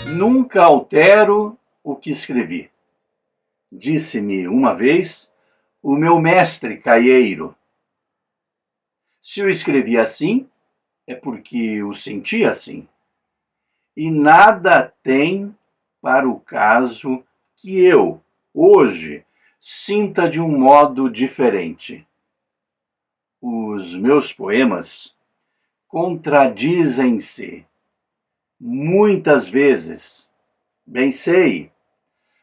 Nunca altero o que escrevi. Disse-me uma vez o meu mestre caieiro. Se eu escrevi assim, é porque o senti assim. E nada tem para o caso que eu, hoje, sinta de um modo diferente. Os meus poemas contradizem-se muitas vezes, bem sei,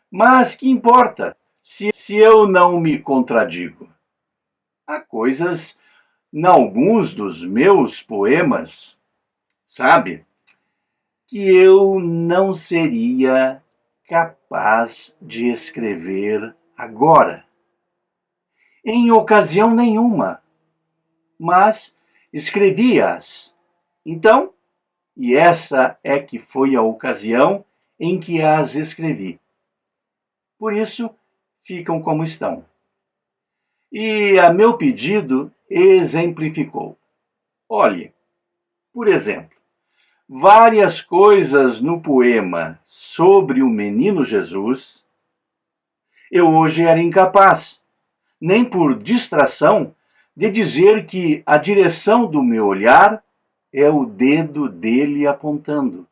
mas que importa se eu não me contradigo? Há coisas em alguns dos meus poemas, sabe, que eu não seria capaz de escrever agora, em ocasião nenhuma, mas escrevi-as. Então, e essa é que foi a ocasião em que as escrevi. Por isso, ficam como estão. E a meu pedido exemplificou. Olhe, por exemplo, várias coisas no poema sobre o menino Jesus, eu hoje era incapaz, nem por distração, de dizer que a direção do meu olhar é o dedo dele apontando.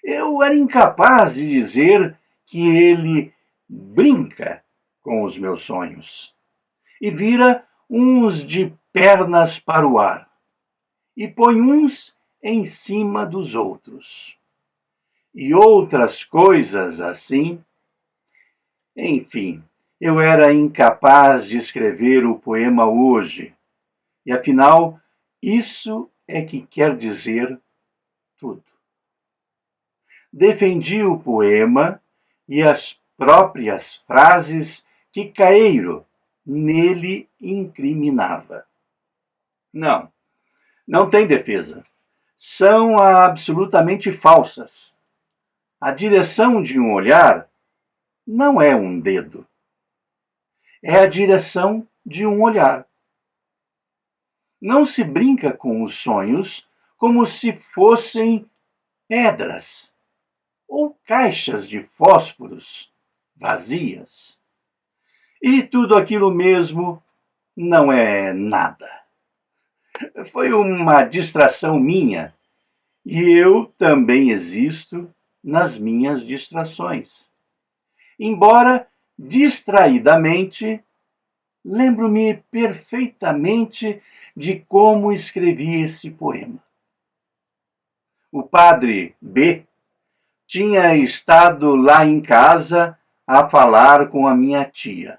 Eu era incapaz de dizer que ele brinca com os meus sonhos e vira uns de pernas para o ar e põe uns em cima dos outros. E outras coisas assim. Enfim, eu era incapaz de escrever o poema hoje. E afinal, isso é que quer dizer tudo. Defendi o poema e as próprias frases que Caeiro nele incriminava. Não, não tem defesa. São absolutamente falsas. A direção de um olhar não é um dedo. É a direção de um olhar. Não se brinca com os sonhos como se fossem pedras ou caixas de fósforos vazias. E tudo aquilo mesmo não é nada. Foi uma distração minha e eu também existo nas minhas distrações. Embora distraidamente, lembro-me perfeitamente de como escrevi esse poema. O padre B tinha estado lá em casa a falar com a minha tia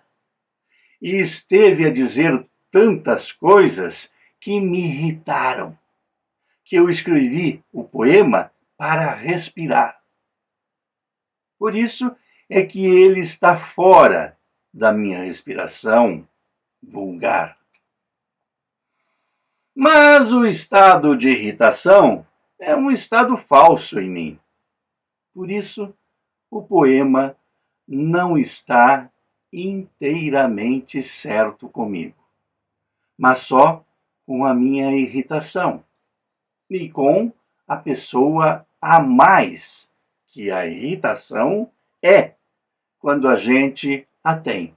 e esteve a dizer tantas coisas que me irritaram, que eu escrevi o poema para respirar. Por isso é que ele está fora da minha respiração vulgar. Mas o estado de irritação é um estado falso em mim. Por isso, o poema não está inteiramente certo comigo, mas só com a minha irritação e com a pessoa a mais que a irritação é quando a gente a tem.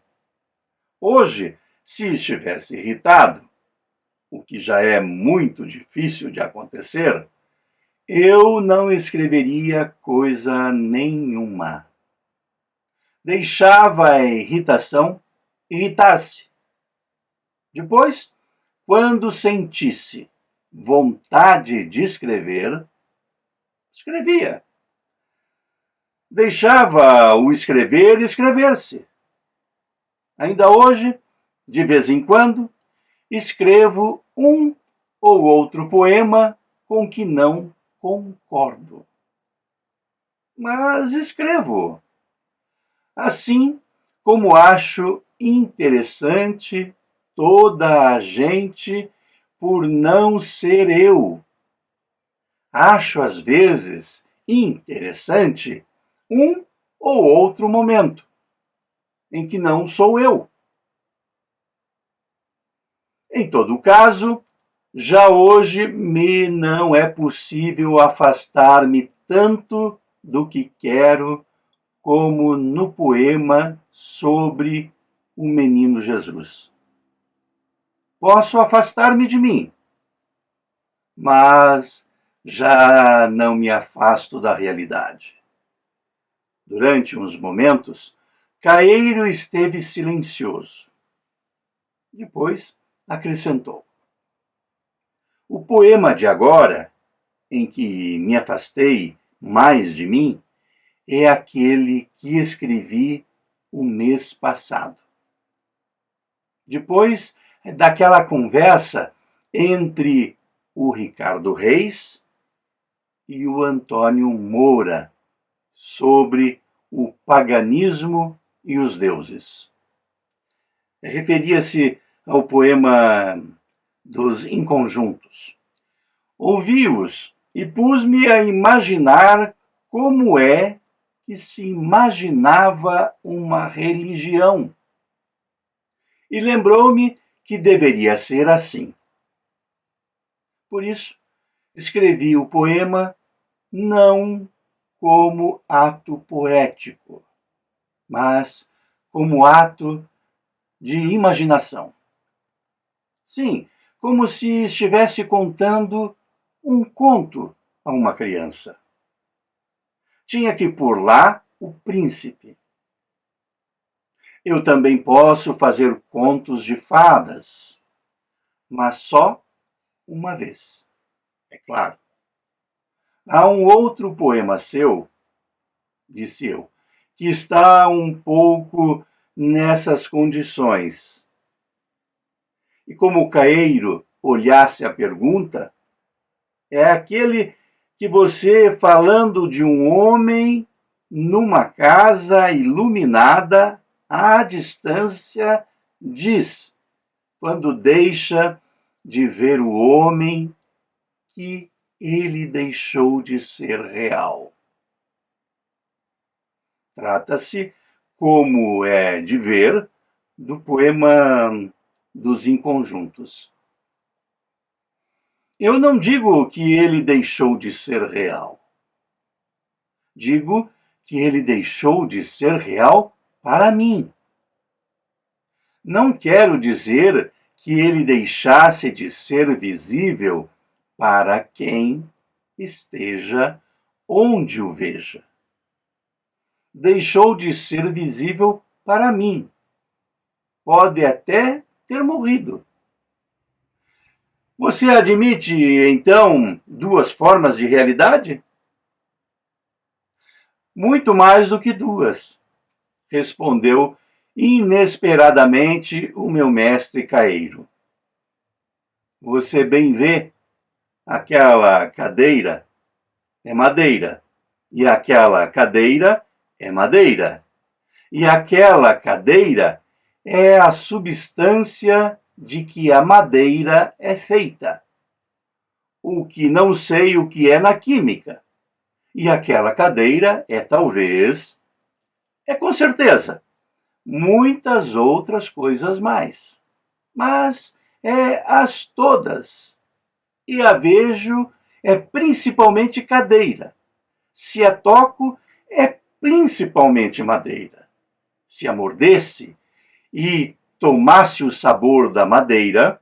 Hoje, se estivesse irritado, o que já é muito difícil de acontecer, eu não escreveria coisa nenhuma. Deixava a irritação irritar-se. Depois, quando sentisse vontade de escrever, escrevia. Deixava o escrever escrever-se. Ainda hoje, de vez em quando, escrevo um ou outro poema com que não concordo. Mas escrevo. Assim como acho interessante toda a gente por não ser eu. Acho às vezes interessante um ou outro momento em que não sou eu. Em todo caso, Já hoje me não é possível afastar-me tanto do que quero como no poema sobre o menino Jesus. Posso afastar-me de mim, mas já não me afasto da realidade. Durante uns momentos, Caeiro esteve silencioso. Depois acrescentou: o poema de agora, em que me afastei mais de mim, é aquele que escrevi o mês passado. Depois daquela conversa entre o Ricardo Reis e o Antônio Moura sobre o paganismo e os deuses. Referia-se ao poema dos inconjuntos. Ouvi-os e pus-me a imaginar como é que se imaginava uma religião. E lembrou-me que deveria ser assim. Por isso, escrevi o poema não como ato poético, mas como ato de imaginação. Sim, como se estivesse contando um conto a uma criança. Tinha que pôr lá o príncipe. Eu também posso fazer contos de fadas, mas só uma vez, é claro. Há um outro poema seu, disse eu, que está um pouco nessas condições. E como o Caeiro olhasse a pergunta, é aquele que você, falando de um homem numa casa iluminada à distância, diz, quando deixa de ver o homem, que ele deixou de ser real. Trata-se, como é de ver, do poema dos inconjuntos. Eu não digo que ele deixou de ser real. Digo que ele deixou de ser real para mim. Não quero dizer que ele deixasse de ser visível para quem esteja onde o veja. Deixou de ser visível para mim. Pode até ter morrido. Você admite, então, duas formas de realidade? Muito mais do que duas, respondeu inesperadamente o meu mestre Caeiro. Você bem vê, aquela cadeira é madeira, e aquela cadeira é madeira, e aquela cadeira é a substância de que a madeira é feita. O que não sei o que é na química. E aquela cadeira é talvez, é com certeza, muitas outras coisas mais. Mas é as todas. E a vejo é principalmente cadeira. Se a toco, é principalmente madeira. Se a mordesse e tomasse o sabor da madeira,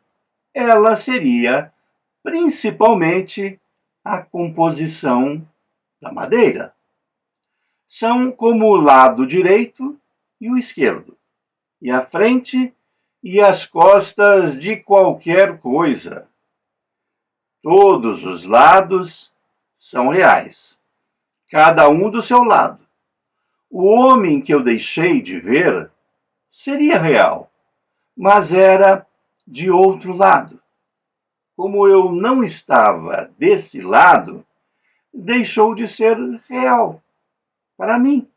ela seria principalmente a composição da madeira. São como o lado direito e o esquerdo, e a frente e as costas de qualquer coisa. Todos os lados são reais, cada um do seu lado. O homem que eu deixei de ver seria real, mas era de outro lado. Como eu não estava desse lado, deixou de ser real para mim.